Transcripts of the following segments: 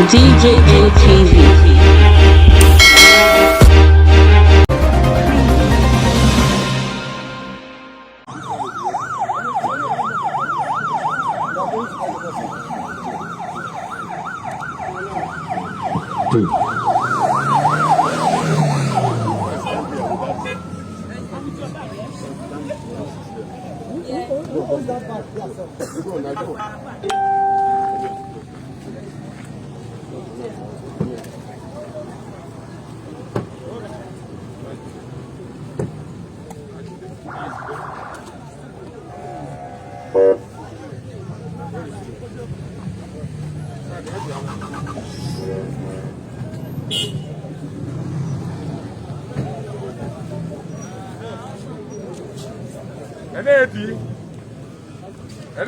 DJM TV.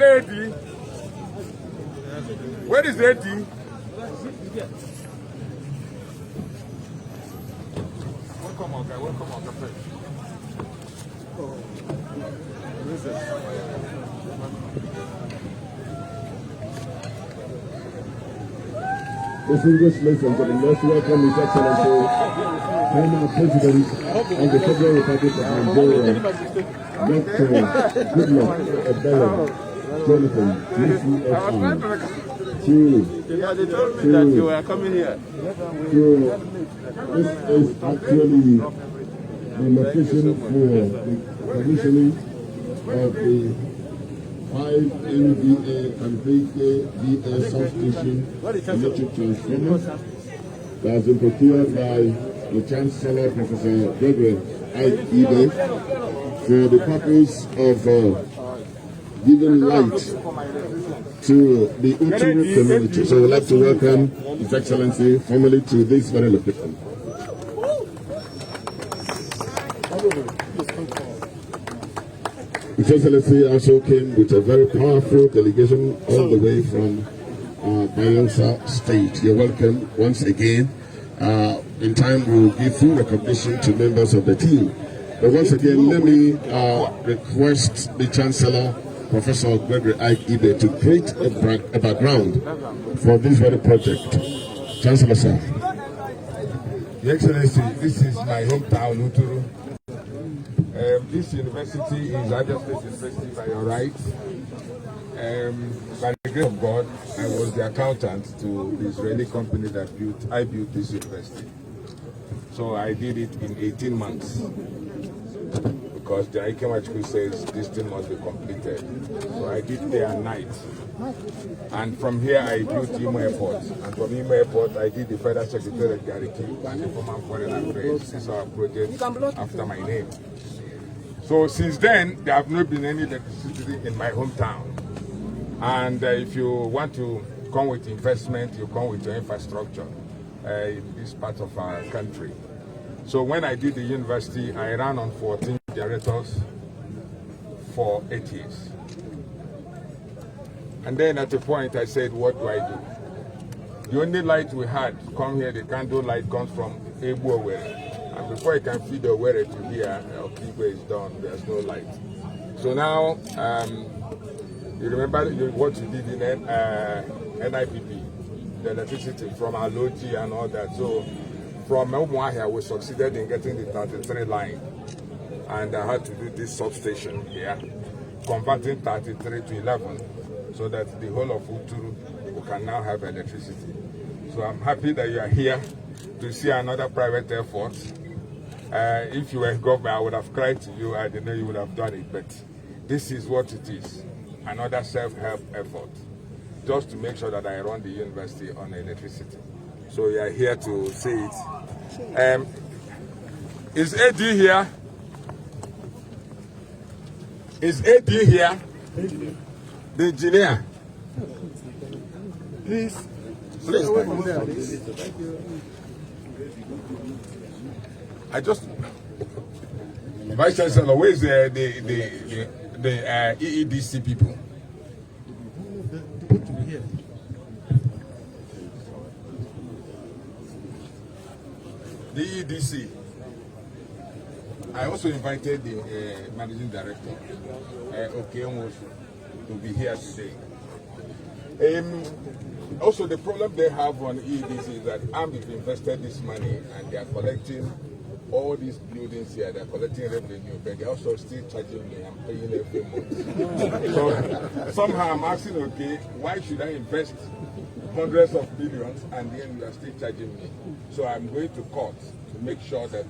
Lady, where is Lady? Welcome, okay, welcome, okay. Distinguished ladies and gentlemen, let's welcome His Excellency, former President of the Federal Republic of Nigeria, Dr. Goodluck, Ebele, Jonathan, They told me that you were coming here. This is actually the location for the commissioning of the 5 ABA and 3KDA substation electric transformers that has been procured by the Chancellor, Professor Gregory Ide, for the purpose of giving light to the Uturu community. So we'd like to welcome His Excellency formally to this very location. His Excellency also came with a very powerful delegation all the way from Bayelsa State. You're welcome once again. In time, we'll give full recognition to members of the team. But once again, let me request the Chancellor, Professor Gregory Ide, to create a background for this very project. Chancellor, sir. Your Excellency, this is my hometown, Uturu. This university is Abia State University by your right. By the grace of God, I was the accountant to the Israeli company that I built this university. So I did it in 18 months. Because the Ikemachku says this thing must be completed. So I did day and night. And from here I built Imo Airport. And from Imo Airport I did the Federal Secretary of Gariki and the former Foreign Affairs. This is our project after my name. So since then, there have not been any electricity in my hometown. And if you want to come with investment, you come with your infrastructure in this part of our country. So when I did the university, I ran on 14 generators for 8 years. And then at a point I said, what do I do? The only light we had to come here, the candle light comes from Ebele. And before you can feed the weather to here, Okigwe is done, there's no light. So now, you remember what you did in NIPP, the electricity from Aloji and all that. So from Umuahia, we succeeded in getting the 33 line. And I had to do this substation here, converting 33 to 11, so that the whole of Uturu can now have electricity. So I'm happy that you are here to see another private effort. If you were government, I would have cried to you. I didn't know you would have done it, but this is what it is. Another self-help effort, just to make sure that I run the university on electricity. So you are here to see it. Is AD here? Is AD here? The engineer. Please. I just, Vice Chancellor, where is the EEDC people? The EEDC. I also invited the managing director, to be here today. Also, the problem they have on EDC is that AMIF invested this money and they are collecting all these buildings here. They are collecting revenue, but they are also still charging me. I'm paying every month. So somehow I'm asking, okay, why should I invest hundreds of millions and then you are still charging me? So I'm going to court to make sure that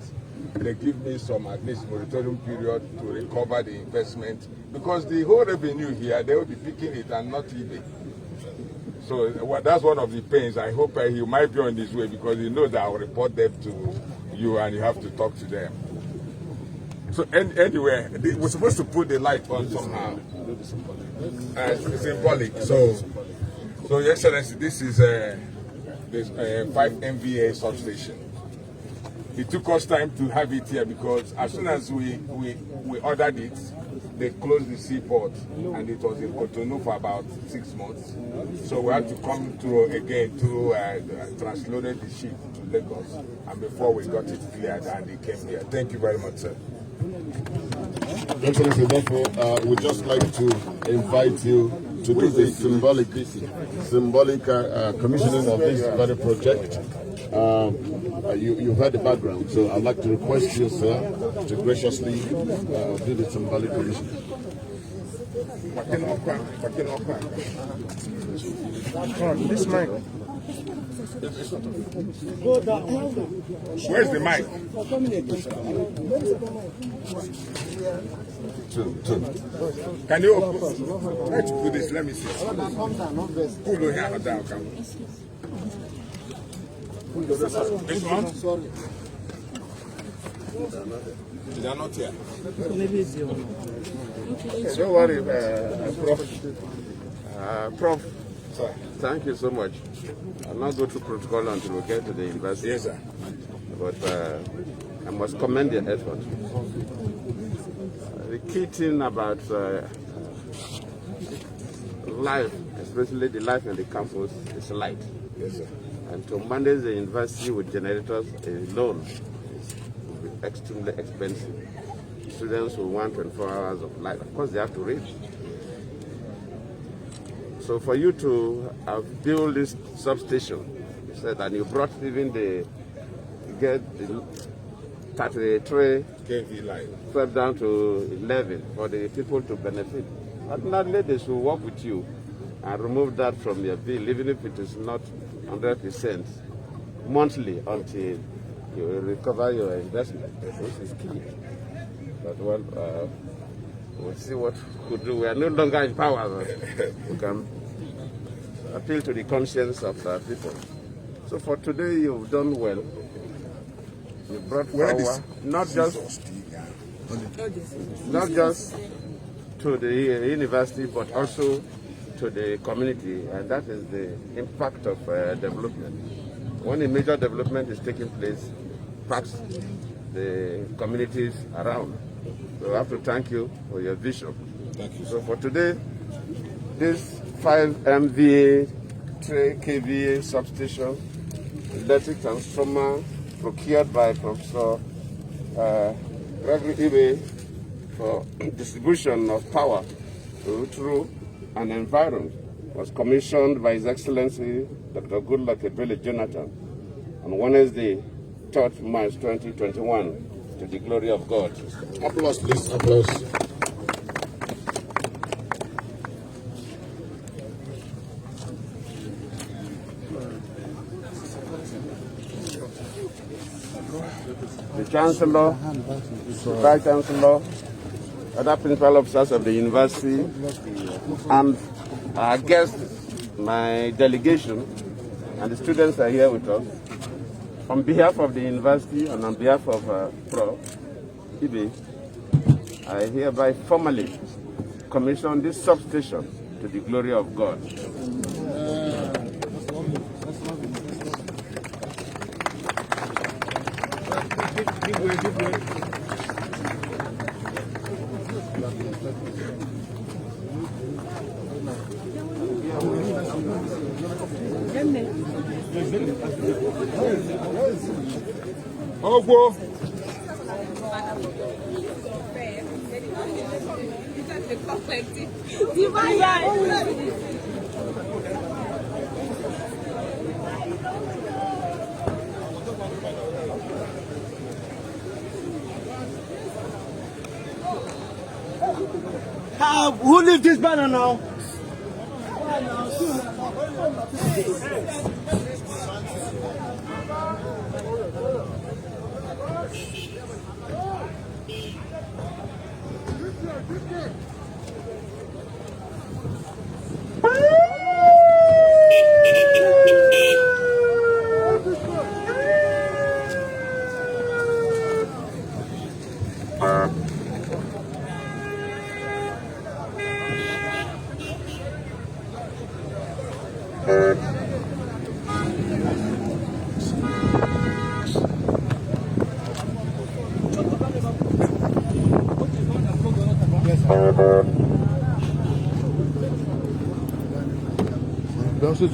they give me some at least moratorium period to recover the investment, because the whole revenue here, they will be picking it and not eBay. So that's one of the pains. I hope he might be on his way, because he knows that I will report them to you and you have to talk to them. So anyway, we're supposed to put the light on somehow. Symbolic. So Your Excellency, this is this 5 MVA substation. It took us time to have it here because as soon as we ordered it, they closed the seaport and it was in Cotonou for about 6 months. So we had to come through again to transloaded the ship to Lagos, and before we got it cleared and they came here. Thank you very much, sir. Excellency, therefore, we'd just like to invite you to do the symbolic commissioning of this very project. You've heard the background, so I'd like to request you, sir, to graciously do the symbolic commission. This mic. Where's the mic? Can you try to put this? Let me see. Pull your hair down. This one? Sorry. They are not here. Maybe it's the one. Don't worry, Prof. Sorry. Thank you so much. I'll not go through protocol until we get to the university. Yes, sir. But I must commend your effort. The key thing about life, especially the life in the campus, is light. Yes, sir. And to manage the university with generators alone will be extremely expensive. Students will want 24 hours of light. Of course, they have to read. So for you to have built this substation, you said, and you brought even the 33 KV line. step down to 11 for the people to benefit. Ordinarily, they should work with you and remove that from your bill, even if it is not 100% monthly until you recover your investment. This is key. But well, we'll see what we could do. We are no longer in power. We can appeal to the conscience of people. So for today, you've done well. You brought power, not just to the university, but also to the community, and that is the impact of development. When a major development is taking place, impacts the communities around. So I have to thank you for your vision. Thank you. So for today, this 5 MVA 3 kVA substation, electric transformer procured by Professor Ebele for distribution of power through an environment, was commissioned by His Excellency Dr. Goodluck Ebele Jonathan on Wednesday, 3rd March 2021, to the glory of God. Applause, please. Applause. The Chancellor, the Vice Chancellor, other principal officers of the university, and our guests, my delegation, and the students are here with us. On behalf of the university and on behalf of Prof. Ebele, I hereby formally commission this substation to the glory of God. Ogwo. Who leave this banner now?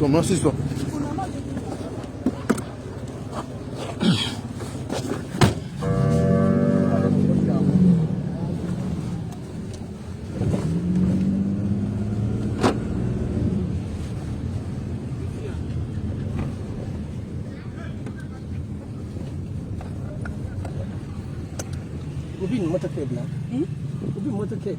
Merci, toi. Ubi ni motorcade na? Ubi motorcade.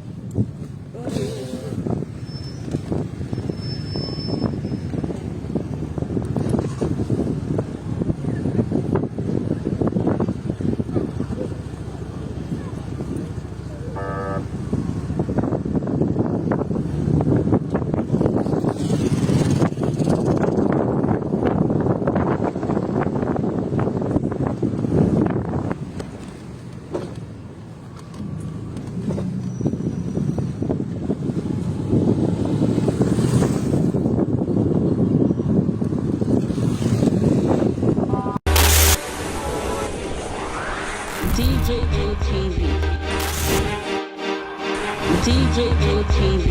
DJM TV. DJM TV.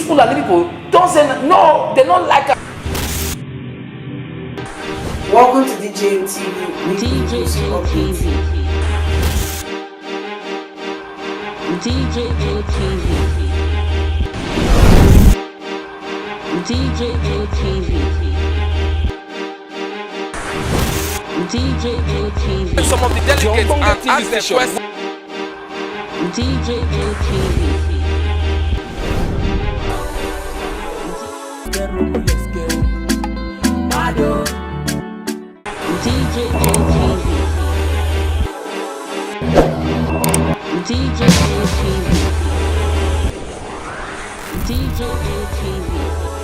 Fulani people don't say no, they don't like us. Welcome to DJM TV. DJM TV. DJM TV. DJM TV. DJM TV. Some of the delegates and ask the question. DJM TV. DJM TV. DJM TV. DJM TV.